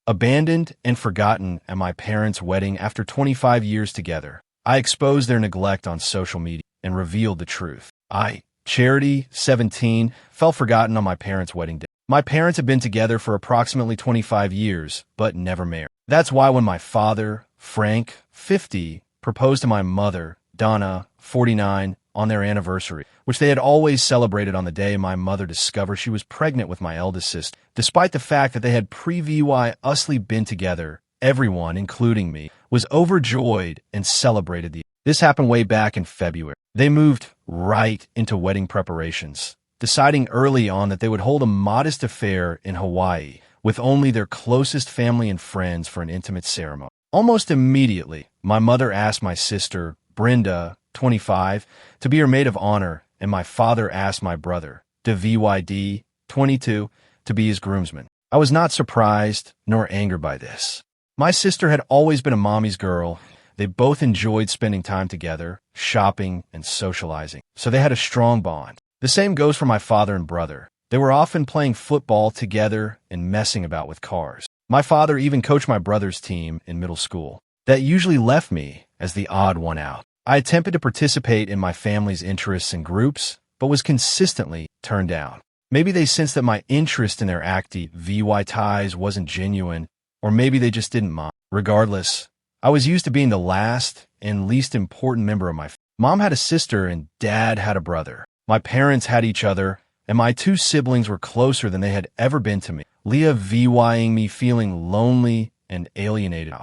Abandoned and forgotten at my parents' wedding after 25 years together. I exposed their neglect on social media and revealed the truth. Charity, 17, fell forgotten on my parents' wedding day. My parents had been together for approximately 25 years, but never married. That's why when my father, Frank, 50, proposed to my mother, Donna, 49, on their anniversary, which they had always celebrated on the day my mother discovered she was pregnant with my eldest sister. Despite the fact that they had previously been together, everyone, including me, was overjoyed and celebrated This happened way back in February. They moved right into wedding preparations, deciding early on that they would hold a modest affair in Hawaii with only their closest family and friends for an intimate ceremony. Almost immediately, my mother asked my sister, Brenda, 25, to be her maid of honor, and my father asked my brother, DVYD, 22, to be his groomsman. I was not surprised nor angered by this. My sister had always been a mommy's girl. They both enjoyed spending time together, shopping, and socializing, so they had a strong bond. The same goes for my father and brother. They were often playing football together and messing about with cars. My father even coached my brother's team in middle school. That usually left me as the odd one out. I attempted to participate in my family's interests and groups, but was consistently turned down. Maybe they sensed that my interest in their VY ties wasn't genuine, or maybe they just didn't mind. Regardless, I was used to being the last and least important member of my family. Mom had a sister and Dad had a brother. My parents had each other, and my two siblings were closer than they had ever been to me. Leah VYing me feeling lonely and alienated.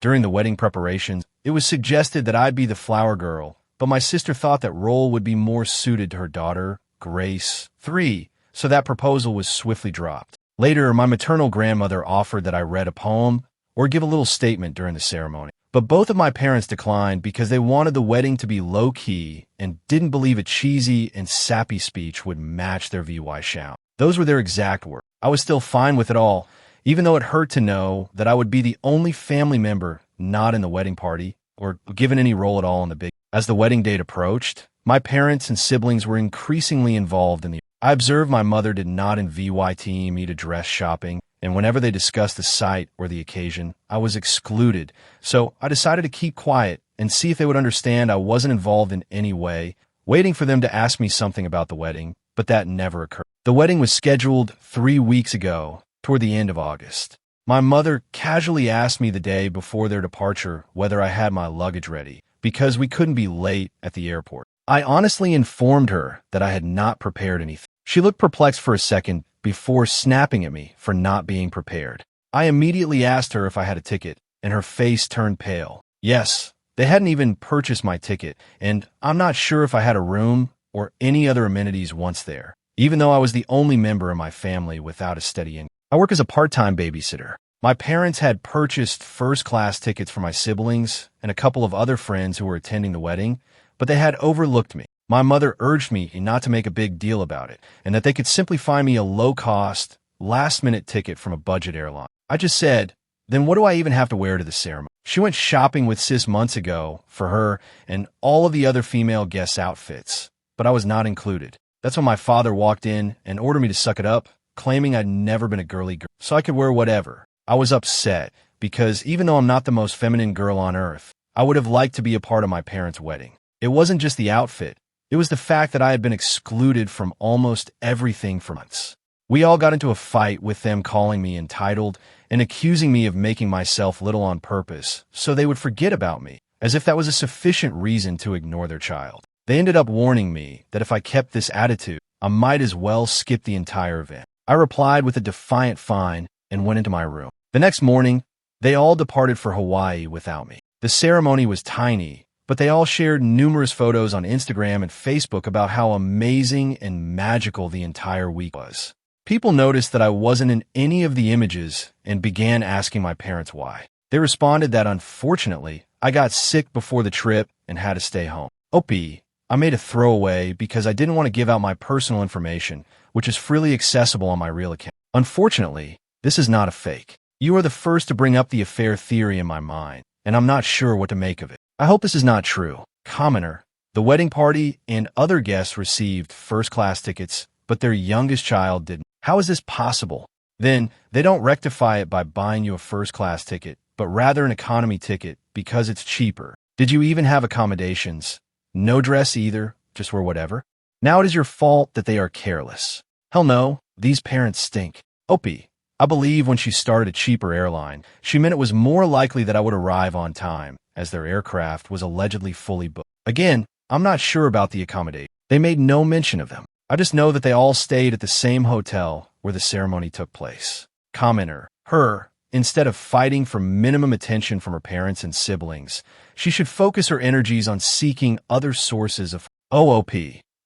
During the wedding preparations, it was suggested that I'd be the flower girl, but my sister thought that role would be more suited to her daughter, Grace, 3, so that proposal was swiftly dropped. Later, my maternal grandmother offered that I read a poem or give a little statement during the ceremony. But both of my parents declined because they wanted the wedding to be low-key and didn't believe a cheesy and sappy speech would match their VY shout. Those were their exact words. I was still fine with it all, even though it hurt to know that I would be the only family member not in the wedding party or given any role at all in the big. As the wedding date approached, my parents and siblings were increasingly involved in the. I observed my mother did not invite me to dress shopping, and whenever they discussed the site or the occasion, I was excluded. So I decided to keep quiet and see if they would understand I wasn't involved in any way, waiting for them to ask me something about the wedding, but that never occurred. The wedding was scheduled 3 weeks ago, toward the end of August. My mother casually asked me the day before their departure whether I had my luggage ready, because we couldn't be late at the airport. I honestly informed her that I had not prepared anything. She looked perplexed for a second before snapping at me for not being prepared. I immediately asked her if I had a ticket, and her face turned pale. Yes, they hadn't even purchased my ticket, and I'm not sure if I had a room or any other amenities once there, even though I was the only member of my family without a steady income. I work as a part-time babysitter. My parents had purchased first-class tickets for my siblings and a couple of other friends who were attending the wedding, but they had overlooked me. My mother urged me not to make a big deal about it, and that they could simply find me a low-cost, last-minute ticket from a budget airline. I just said, then what do I even have to wear to the ceremony? She went shopping with Sis months ago for her and all of the other female guests' outfits, but I was not included. That's when my father walked in and ordered me to suck it up, claiming I'd never been a girly girl, so I could wear whatever. I was upset, because even though I'm not the most feminine girl on earth, I would have liked to be a part of my parents' wedding. It wasn't just the outfit. It was the fact that I had been excluded from almost everything for months. We all got into a fight with them calling me entitled and accusing me of making myself little on purpose so they would forget about me, as if that was a sufficient reason to ignore their child. They ended up warning me that if I kept this attitude, I might as well skip the entire event. I replied with a defiant fine and went into my room. The next morning, they all departed for Hawaii without me. The ceremony was tiny, but they all shared numerous photos on Instagram and Facebook about how amazing and magical the entire week was. People noticed that I wasn't in any of the images and began asking my parents why. They responded that unfortunately, I got sick before the trip and had to stay home. I made a throwaway because I didn't want to give out my personal information, which is freely accessible on my real account. Unfortunately, this is not a fake. You are the first to bring up the affair theory in my mind, and I'm not sure what to make of it. I hope this is not true. Commenter: the wedding party and other guests received first-class tickets, but their youngest child didn't. How is this possible? Then, they don't rectify it by buying you a first-class ticket, but rather an economy ticket because it's cheaper. Did you even have accommodations? No dress either, just wear whatever? Now it is your fault that they are careless. Hell no, these parents stink. Opie, I believe when she started a cheaper airline, she meant it was more likely that I would arrive on time, as their aircraft was allegedly fully booked. Again, I'm not sure about the accommodation. They made no mention of them. I just know that they all stayed at the same hotel where the ceremony took place. Commenter, her, instead of fighting for minimum attention from her parents and siblings, she should focus her energies on seeking other sources of OOP.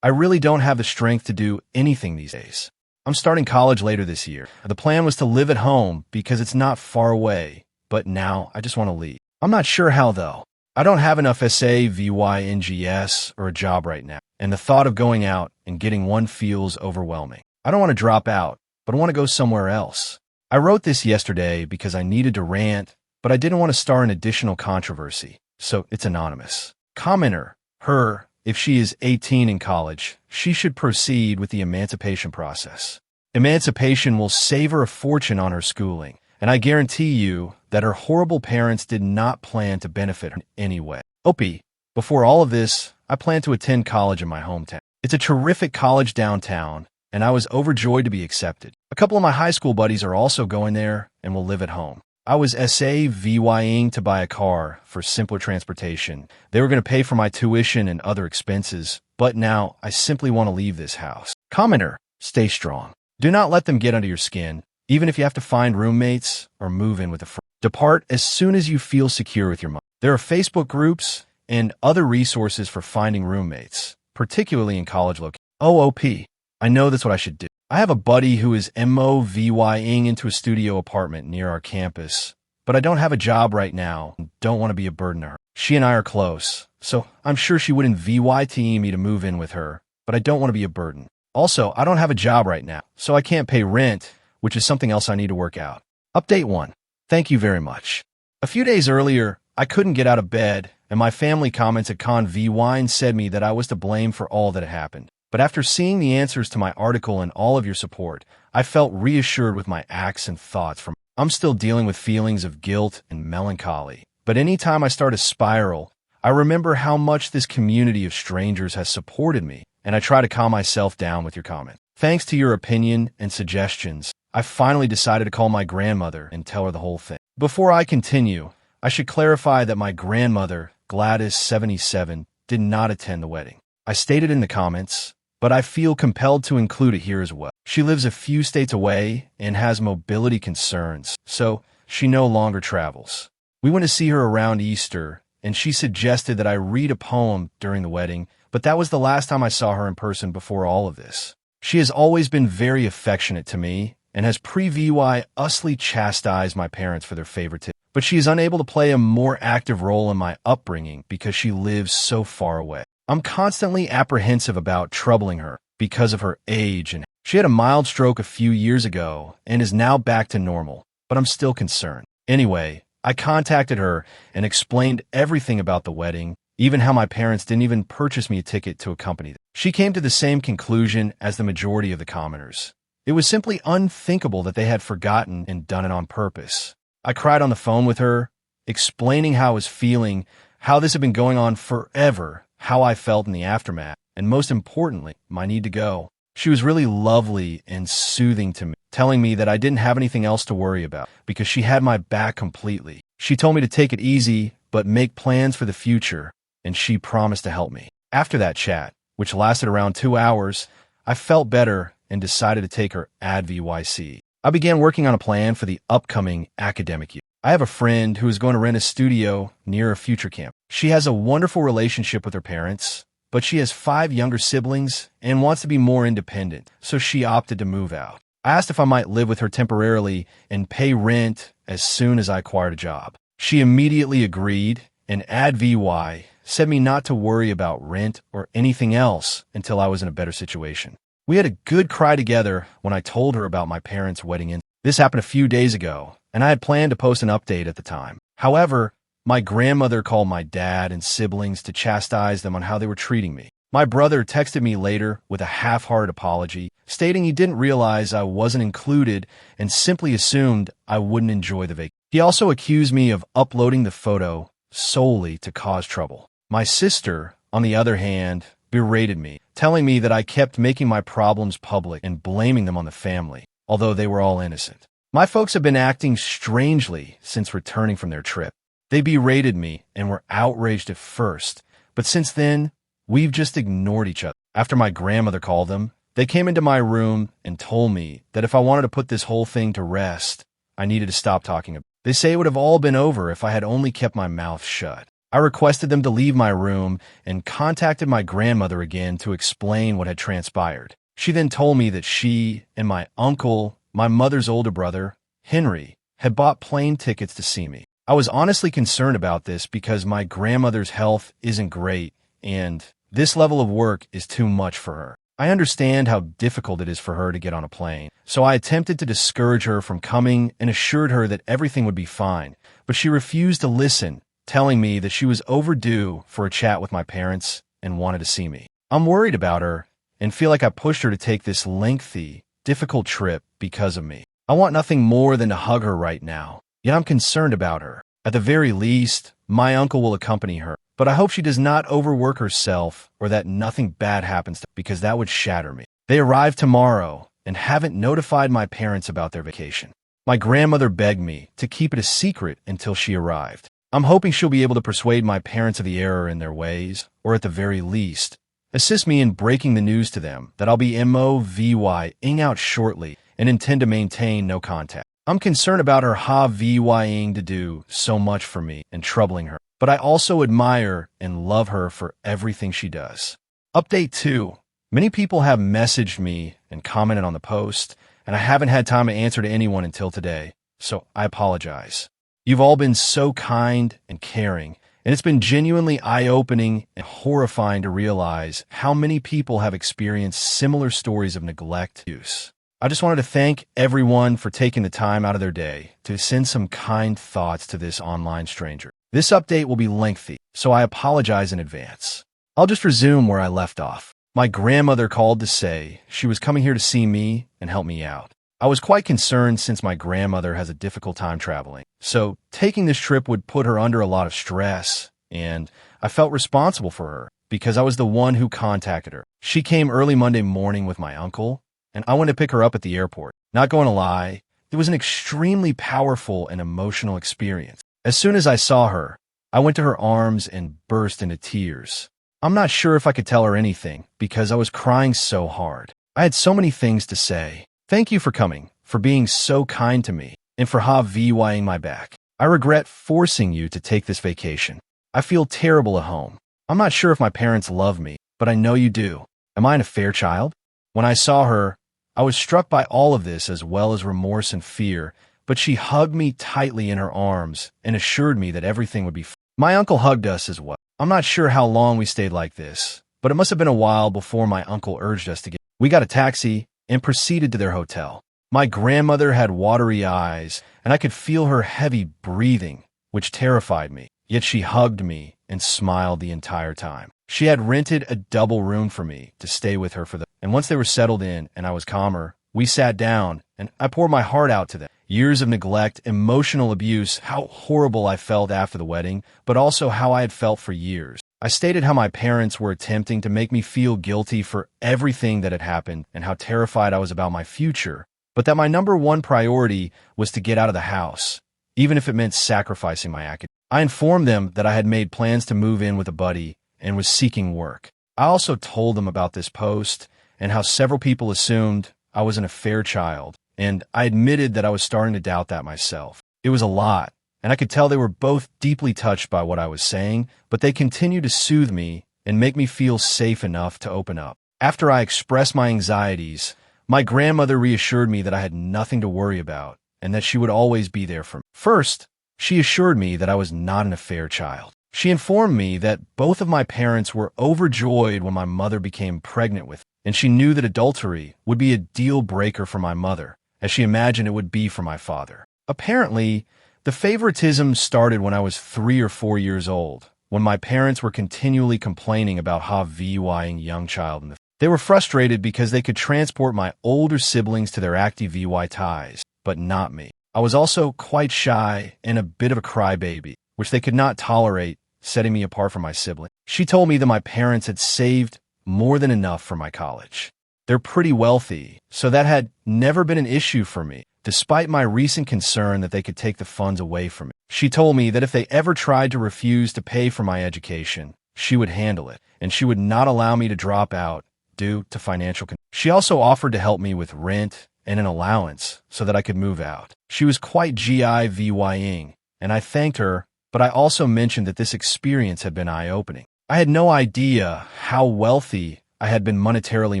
I really don't have the strength to do anything these days. I'm starting college later this year. The plan was to live at home because it's not far away, but now I just want to leave. I'm not sure how though. I don't have enough SAVYNGS or a job right now, and the thought of going out and getting one feels overwhelming. I don't want to drop out, but I want to go somewhere else. I wrote this yesterday because I needed to rant, but I didn't want to start an additional controversy, so it's anonymous. Commenter, her, if she is 18 in college, she should proceed with the emancipation process. Emancipation will save her a fortune on her schooling, and I guarantee you that her horrible parents did not plan to benefit her in any way. Opie, before all of this, I plan to attend college in my hometown. It's a terrific college downtown, and I was overjoyed to be accepted. A couple of my high school buddies are also going there and will live at home. I was SAVYing to buy a car for simpler transportation. They were going to pay for my tuition and other expenses, but now I simply want to leave this house. Commenter, stay strong. Do not let them get under your skin, even if you have to find roommates or move in with a friend. Depart as soon as you feel secure with your mind. There are Facebook groups and other resources for finding roommates, particularly in college locations. OOP, I know that's what I should do. I have a buddy who is MOVYing into a studio apartment near our campus, but I don't have a job right now and don't want to be a burden to her. She and I are close, so I'm sure she wouldn't VYT me to move in with her, but I don't want to be a burden. Also, I don't have a job right now, so I can't pay rent, which is something else I need to work out. Update 1. Thank you very much. A few days earlier, I couldn't get out of bed, and my family comments at ConVWine said me that I was to blame for all that had happened. But after seeing the answers to my article and all of your support, I felt reassured with my acts and thoughts. I'm still dealing with feelings of guilt and melancholy, but anytime I start a spiral, I remember how much this community of strangers has supported me, and I try to calm myself down with your comment. Thanks to your opinion and suggestions, I finally decided to call my grandmother and tell her the whole thing. Before I continue, I should clarify that my grandmother, Gladys, 77, did not attend the wedding. I stated in the comments, but I feel compelled to include it here as well. She lives a few states away and has mobility concerns, so she no longer travels. We went to see her around Easter, and she suggested that I read a poem during the wedding, but that was the last time I saw her in person before all of this. She has always been very affectionate to me and has pre-VY-usly chastised my parents for their favoritism, but she is unable to play a more active role in my upbringing because she lives so far away. I'm constantly apprehensive about troubling her because of her age, and she had a mild stroke a few years ago and is now back to normal, but I'm still concerned. Anyway, I contacted her and explained everything about the wedding, even how my parents didn't even purchase me a ticket to accompany them. She came to the same conclusion as the majority of the commenters. It was simply unthinkable that they had forgotten and done it on purpose. I cried on the phone with her, explaining how I was feeling, how this had been going on forever, how I felt in the aftermath, and most importantly, my need to go. She was really lovely and soothing to me, telling me that I didn't have anything else to worry about because she had my back completely. She told me to take it easy, but make plans for the future, and she promised to help me. After that chat, which lasted around 2 hours, I felt better and decided to take her AdVYC. I began working on a plan for the upcoming academic year. I have a friend who is going to rent a studio near a future camp. She has a wonderful relationship with her parents, but she has 5 younger siblings and wants to be more independent, so she opted to move out. I asked if I might live with her temporarily and pay rent as soon as I acquired a job. She immediately agreed, and AdVY said me not to worry about rent or anything else until I was in a better situation. We had a good cry together when I told her about my parents' wedding. This happened a few days ago, and I had planned to post an update at the time. However, my grandmother called my dad and siblings to chastise them on how they were treating me. My brother texted me later with a half-hearted apology, stating he didn't realize I wasn't included and simply assumed I wouldn't enjoy the vacation. He also accused me of uploading the photo solely to cause trouble. My sister, on the other hand, berated me, telling me that I kept making my problems public and blaming them on the family, although they were all innocent. My folks have been acting strangely since returning from their trip. They berated me and were outraged at first, but since then, we've just ignored each other. After my grandmother called them, they came into my room and told me that if I wanted to put this whole thing to rest, I needed to stop talking about it. They say it would have all been over if I had only kept my mouth shut. I requested them to leave my room and contacted my grandmother again to explain what had transpired. She then told me that she and my uncle, my mother's older brother, Henry, had bought plane tickets to see me. I was honestly concerned about this because my grandmother's health isn't great and this level of work is too much for her. I understand how difficult it is for her to get on a plane, so I attempted to discourage her from coming and assured her that everything would be fine, but she refused to listen, telling me that she was overdue for a chat with my parents and wanted to see me. I'm worried about her and feel like I pushed her to take this lengthy, difficult trip because of me. I want nothing more than to hug her right now, yet I'm concerned about her. At the very least, my uncle will accompany her, but I hope she does not overwork herself or that nothing bad happens to her because that would shatter me. They arrive tomorrow and haven't notified my parents about their vacation. My grandmother begged me to keep it a secret until she arrived. I'm hoping she'll be able to persuade my parents of the error in their ways, or at the very least, assist me in breaking the news to them that I'll be MOVYing out shortly and intend to maintain no contact. I'm concerned about her HAVYing to do so much for me and troubling her, but I also admire and love her for everything she does. Update 2. Many people have messaged me and commented on the post, and I haven't had time to answer to anyone until today, so I apologize. You've all been so kind and caring, and it's been genuinely eye-opening and horrifying to realize how many people have experienced similar stories of neglect and abuse. I just wanted to thank everyone for taking the time out of their day to send some kind thoughts to this online stranger. This update will be lengthy, so I apologize in advance. I'll just resume where I left off. My grandmother called to say she was coming here to see me and help me out. I was quite concerned since my grandmother has a difficult time traveling, so taking this trip would put her under a lot of stress, and I felt responsible for her because I was the one who contacted her. She came early Monday morning with my uncle, and I went to pick her up at the airport. Not going to lie, it was an extremely powerful and emotional experience. As soon as I saw her, I went to her arms and burst into tears. I'm not sure if I could tell her anything because I was crying so hard. I had so many things to say. Thank you for coming, for being so kind to me, and for HAVYing my back. I regret forcing you to take this vacation. I feel terrible at home. I'm not sure if my parents love me, but I know you do. Am I an affair child? When I saw her, I was struck by all of this as well as remorse and fear, but she hugged me tightly in her arms and assured me that everything would be fine. My uncle hugged us as well. I'm not sure how long we stayed like this, but it must have been a while before my uncle urged us to get. We got a taxi and proceeded to their hotel. My grandmother had watery eyes, and I could feel her heavy breathing, which terrified me. Yet she hugged me and smiled the entire time. She had rented a double room for me to stay with her and once they were settled in and I was calmer, we sat down and I poured my heart out to them. Years of neglect, emotional abuse, how horrible I felt after the wedding, but also how I had felt for years. I stated how my parents were attempting to make me feel guilty for everything that had happened and how terrified I was about my future, but that my number one priority was to get out of the house, even if it meant sacrificing my academics. I informed them that I had made plans to move in with a buddy and was seeking work. I also told them about this post and how several people assumed I was an affair child, and I admitted that I was starting to doubt that myself. It was a lot, and I could tell they were both deeply touched by what I was saying, but they continued to soothe me and make me feel safe enough to open up. After I expressed my anxieties, my grandmother reassured me that I had nothing to worry about and that she would always be there for me. First, she assured me that I was not an affair child. She informed me that both of my parents were overjoyed when my mother became pregnant with me, and she knew that adultery would be a deal breaker for my mother, as she imagined it would be for my father. Apparently, the favoritism started when I was 3 or 4 years old, when my parents were continually complaining about how VYing young child in the they were frustrated because they could transport my older siblings to their active VY ties, but not me. I was also quite shy and a bit of a crybaby, which they could not tolerate, setting me apart from my sibling. She told me that my parents had saved more than enough for my college. They're pretty wealthy, so that had never been an issue for me, despite my recent concern that they could take the funds away from me. She told me that if they ever tried to refuse to pay for my education, she would handle it, and she would not allow me to drop out due to financial concerns. She also offered to help me with rent and an allowance so that I could move out. She was quite GIVYing, and I thanked her, but I also mentioned that this experience had been eye-opening. I had no idea how wealthy I had been monetarily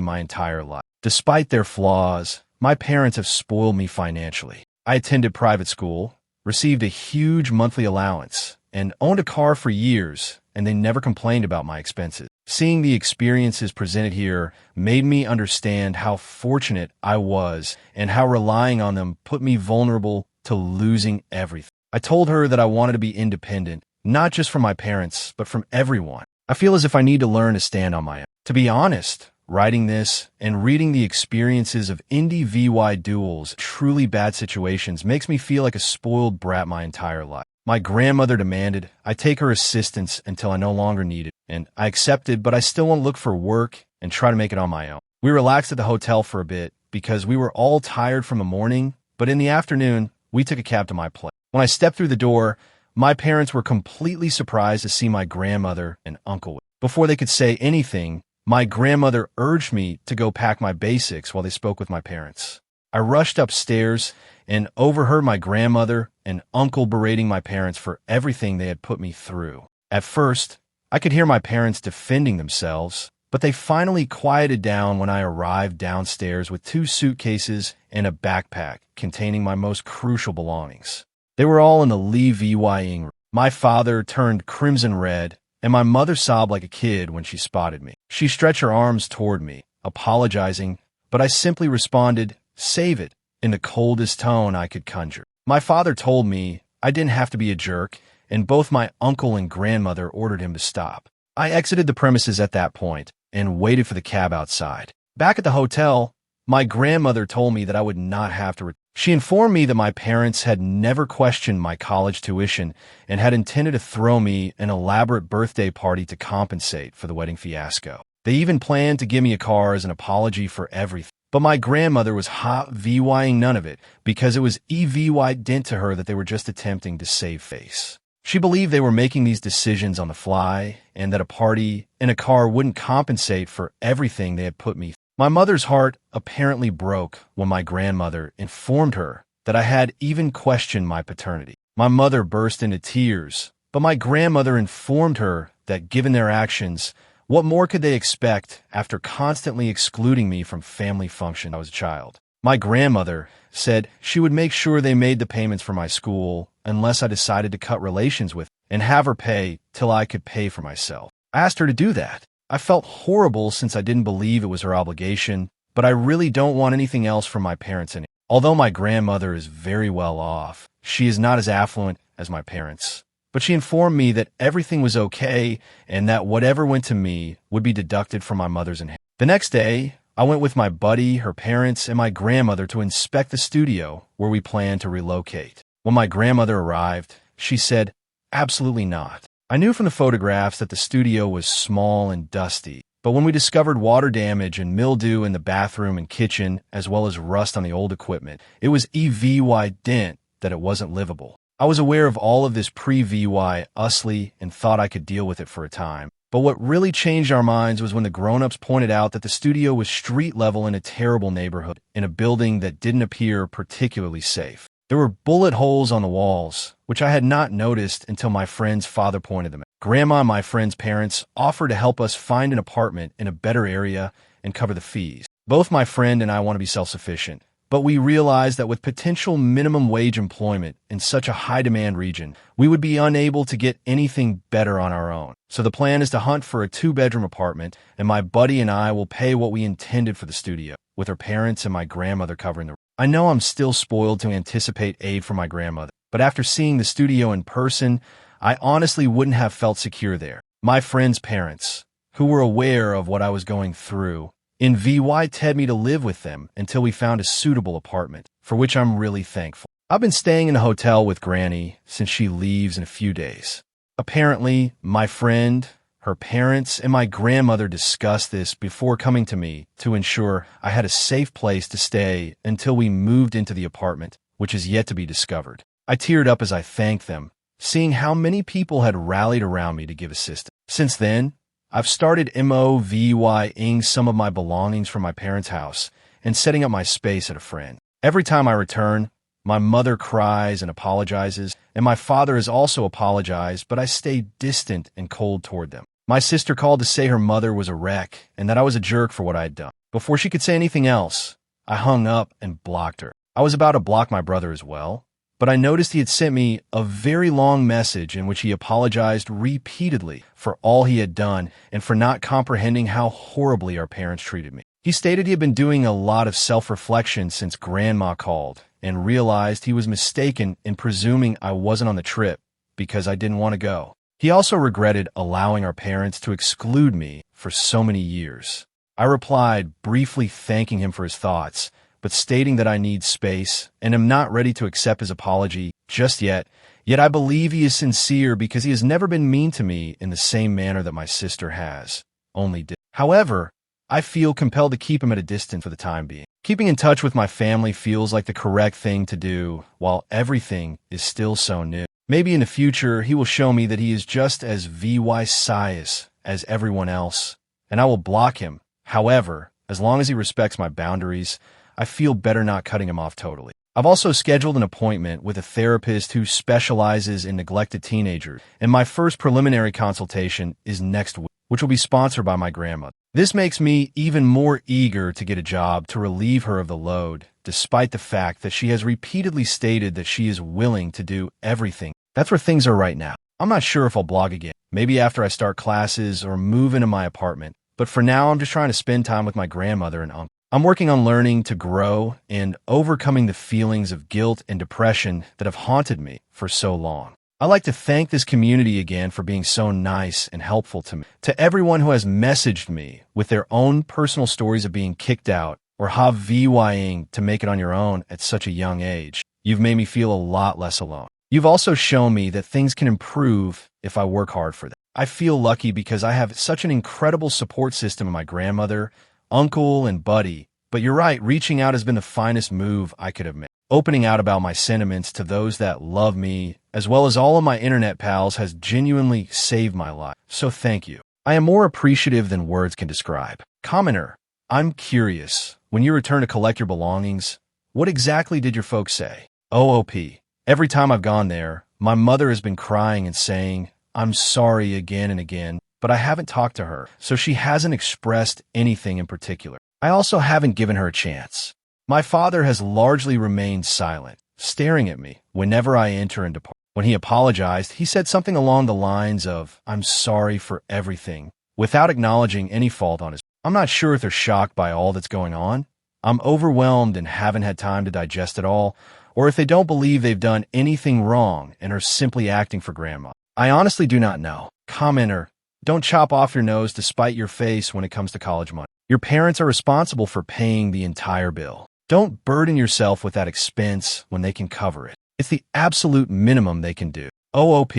my entire life. Despite their flaws, my parents have spoiled me financially. I attended private school, received a huge monthly allowance, and owned a car for years, and they never complained about my expenses. Seeing the experiences presented here made me understand how fortunate I was and how relying on them put me vulnerable to losing everything. I told her that I wanted to be independent, not just from my parents, but from everyone. I feel as if I need to learn to stand on my own. To be honest, writing this and reading the experiences of indie VY duels, truly bad situations, makes me feel like a spoiled brat my entire life. My grandmother demanded I take her assistance until I no longer needed, and I accepted, but I still want to look for work and try to make it on my own. We relaxed at the hotel for a bit because we were all tired from the morning, but in the afternoon, we took a cab to my place. When I stepped through the door, my parents were completely surprised to see my grandmother and uncle. Before they could say anything, my grandmother urged me to go pack my basics while they spoke with my parents. I rushed upstairs and overheard my grandmother and uncle berating my parents for everything they had put me through. At first, I could hear my parents defending themselves, but they finally quieted down when I arrived downstairs with 2 suitcases and a backpack containing my most crucial belongings. They were all in the Lee VYing room. My father turned crimson red, and my mother sobbed like a kid when she spotted me. She stretched her arms toward me, apologizing, but I simply responded, "Save it," in the coldest tone I could conjure. My father told me I didn't have to be a jerk, and both my uncle and grandmother ordered him to stop. I exited the premises at that point and waited for the cab outside. Back at the hotel, my grandmother told me that I would not have to return. She informed me that my parents had never questioned my college tuition and had intended to throw me an elaborate birthday party to compensate for the wedding fiasco. They even planned to give me a car as an apology for everything. But my grandmother was hot VYing none of it because it was EVY-dent to her that they were just attempting to save face. She believed they were making these decisions on the fly and that a party and a car wouldn't compensate for everything they had put me through. My mother's heart apparently broke when my grandmother informed her that I had even questioned my paternity. My mother burst into tears, but my grandmother informed her that given their actions, what more could they expect after constantly excluding me from family functions when I was a child? My grandmother said she would make sure they made the payments for my school unless I decided to cut relations with her and have her pay till I could pay for myself. I asked her to do that. I felt horrible since I didn't believe it was her obligation, but I really don't want anything else from my parents anymore. Although my grandmother is very well off, she is not as affluent as my parents. But she informed me that everything was okay and that whatever went to me would be deducted from my mother's inheritance. The next day, I went with my buddy, her parents, and my grandmother to inspect the studio where we planned to relocate. When my grandmother arrived, she said, "Absolutely not." I knew from the photographs that the studio was small and dusty, but when we discovered water damage and mildew in the bathroom and kitchen, as well as rust on the old equipment, it was EVY-dent that it wasn't livable. I was aware of all of this pre-VY usly and thought I could deal with it for a time. But what really changed our minds was when the grown-ups pointed out that the studio was street level in a terrible neighborhood, in a building that didn't appear particularly safe. There were bullet holes on the walls, which I had not noticed until my friend's father pointed them out. Grandma and my friend's parents offered to help us find an apartment in a better area and cover the fees. Both my friend and I want to be self-sufficient, but we realized that with potential minimum wage employment in such a high-demand region, we would be unable to get anything better on our own. So the plan is to hunt for a 2-bedroom apartment, and my buddy and I will pay what we intended for the studio, with her parents and my grandmother covering the rent. I know I'm still spoiled to anticipate aid from my grandmother, but after seeing the studio in person, I honestly wouldn't have felt secure there. My friends' parents, who were aware of what I was going through, invited me to live with them until we found a suitable apartment, for which I'm really thankful. I've been staying in a hotel with Granny since she leaves in a few days. Apparently, my friend, her parents, and my grandmother discussed this before coming to me to ensure I had a safe place to stay until we moved into the apartment, which is yet to be discovered. I teared up as I thanked them, seeing how many people had rallied around me to give assistance. Since then, I've started moving some of my belongings from my parents' house and setting up my space at a friend. Every time I return, my mother cries and apologizes, and my father has also apologized, but I stay distant and cold toward them. My sister called to say her mother was a wreck and that I was a jerk for what I had done. Before she could say anything else, I hung up and blocked her. I was about to block my brother as well, but I noticed he had sent me a very long message in which he apologized repeatedly for all he had done and for not comprehending how horribly our parents treated me. He stated he had been doing a lot of self-reflection since Grandma called and realized he was mistaken in presuming I wasn't on the trip because I didn't want to go. He also regretted allowing our parents to exclude me for so many years. I replied, briefly thanking him for his thoughts, but stating that I need space and am not ready to accept his apology just yet. Yet I believe he is sincere because he has never been mean to me in the same manner that my sister has. Only did. However, I feel compelled to keep him at a distance for the time being. Keeping in touch with my family feels like the correct thing to do while everything is still so new. Maybe in the future he will show me that he is just as vicious as everyone else, and I will block him. However, as long as he respects my boundaries, I feel better not cutting him off totally. I've also scheduled an appointment with a therapist who specializes in neglected teenagers, and my first preliminary consultation is next week, which will be sponsored by my grandmother. This makes me even more eager to get a job to relieve her of the load, despite the fact that she has repeatedly stated that she is willing to do everything. That's where things are right now. I'm not sure if I'll blog again, maybe after I start classes or move into my apartment, but for now I'm just trying to spend time with my grandmother and uncle. I'm working on learning to grow and overcoming the feelings of guilt and depression that have haunted me for so long. I'd like to thank this community again for being so nice and helpful to me. To everyone who has messaged me with their own personal stories of being kicked out or VYing to make it on your own at such a young age, you've made me feel a lot less alone. You've also shown me that things can improve if I work hard for them. I feel lucky because I have such an incredible support system in my grandmother, uncle, and buddy. But you're right, reaching out has been the finest move I could have made. Opening out about my sentiments to those that love me, as well as all of my internet pals, has genuinely saved my life. So thank you. I am more appreciative than words can describe. Commenter, I'm curious. When you return to collect your belongings, what exactly did your folks say? OOP. Every time I've gone there, my mother has been crying and saying, I'm sorry again and again, but I haven't talked to her, so she hasn't expressed anything in particular. I also haven't given her a chance. My father has largely remained silent, staring at me whenever I enter and depart. When he apologized, he said something along the lines of, I'm sorry for everything, without acknowledging any fault on his part. I'm not sure if they're shocked by all that's going on. I'm overwhelmed and haven't had time to digest it all, or if they don't believe they've done anything wrong and are simply acting for grandma. I honestly do not know. Commenter, don't chop off your nose to spite your face when it comes to college money. Your parents are responsible for paying the entire bill. Don't burden yourself with that expense when they can cover it. It's the absolute minimum they can do. OOP.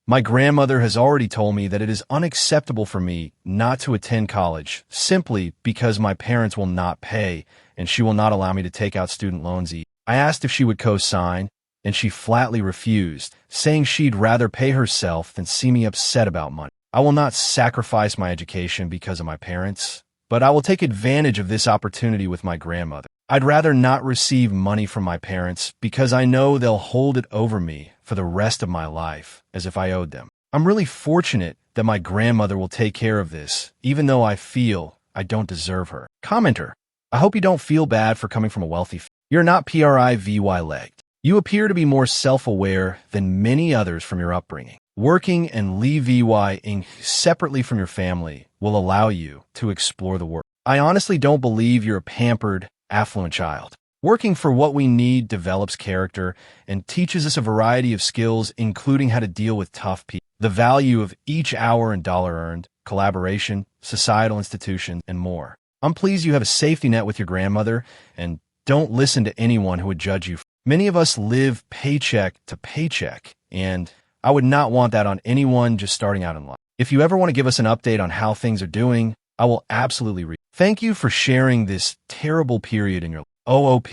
My grandmother has already told me that it is unacceptable for me not to attend college simply because my parents will not pay and she will not allow me to take out student loans either. I asked if she would co-sign, and she flatly refused, saying she'd rather pay herself than see me upset about money. I will not sacrifice my education because of my parents, but I will take advantage of this opportunity with my grandmother. I'd rather not receive money from my parents because I know they'll hold it over me for the rest of my life as if I owed them. I'm really fortunate that my grandmother will take care of this, even though I feel I don't deserve her. Commenter, I hope you don't feel bad for coming from a wealthy family. You're not PRIVY-legged. You appear to be more self-aware than many others from your upbringing. Working and levying separately from your family will allow you to explore the world. I honestly don't believe you're a pampered, affluent child. Working for what we need develops character and teaches us a variety of skills, including how to deal with tough people, the value of each hour and dollar earned, collaboration, societal institutions, and more. I'm pleased you have a safety net with your grandmother, and don't listen to anyone who would judge you. Many of us live paycheck to paycheck, and I would not want that on anyone just starting out in life. If you ever want to give us an update on how things are doing, I will absolutely read. Thank you for sharing this terrible period in your life. OOP.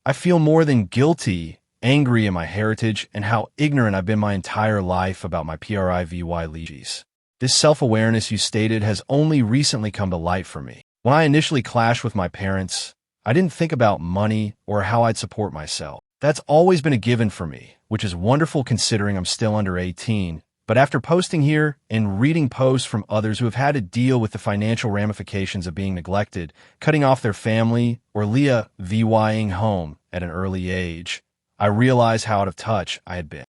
I feel more than guilty, angry in my heritage, and how ignorant I've been my entire life about my privy legacies. This self-awareness you stated has only recently come to light for me. When I initially clashed with my parents, I didn't think about money or how I'd support myself. That's always been a given for me, which is wonderful considering I'm still under 18. But after posting here and reading posts from others who have had to deal with the financial ramifications of being neglected, cutting off their family, or leaving home at an early age, I realized how out of touch I had been.